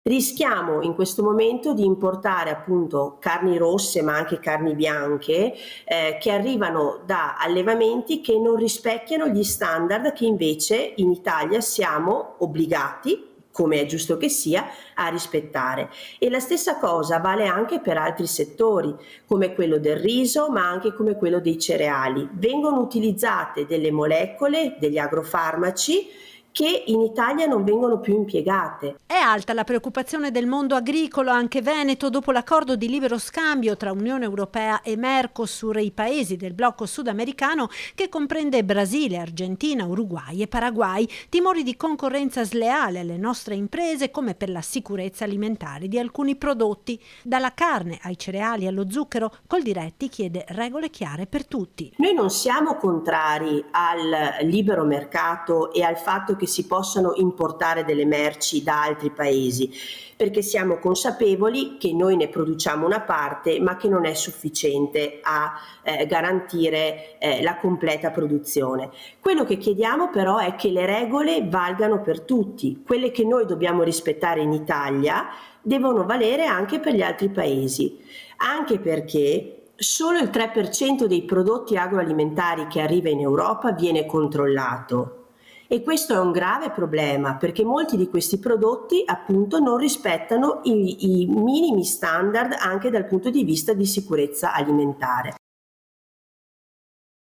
Rischiamo in questo momento di importare appunto carni rosse, ma anche carni bianche, che arrivano da allevamenti che non rispecchiano gli standard che invece in Italia siamo obbligati, come è giusto che sia, a rispettare. E la stessa cosa vale anche per altri settori, come quello del riso, ma anche come quello dei cereali. Vengono utilizzate delle molecole, degli agrofarmaci che in Italia non vengono più impiegate. È alta la preoccupazione del mondo agricolo, anche veneto, dopo l'accordo di libero scambio tra Unione Europea e Mercosur, i paesi del blocco sudamericano che comprende Brasile, Argentina, Uruguay e Paraguay. Timori di concorrenza sleale alle nostre imprese come per la sicurezza alimentare di alcuni prodotti. Dalla carne ai cereali allo zucchero, Coldiretti chiede regole chiare per tutti. Noi non siamo contrari al libero mercato e al fatto che si possano importare delle merci da altri paesi, perché siamo consapevoli che noi ne produciamo una parte, ma che non è sufficiente a garantire la completa produzione. Quello che chiediamo però è che le regole valgano per tutti, quelle che noi dobbiamo rispettare in Italia devono valere anche per gli altri paesi, anche perché solo il 3% dei prodotti agroalimentari che arriva in Europa viene controllato e questo è un grave problema perché molti di questi prodotti appunto non rispettano i minimi standard anche dal punto di vista di sicurezza alimentare.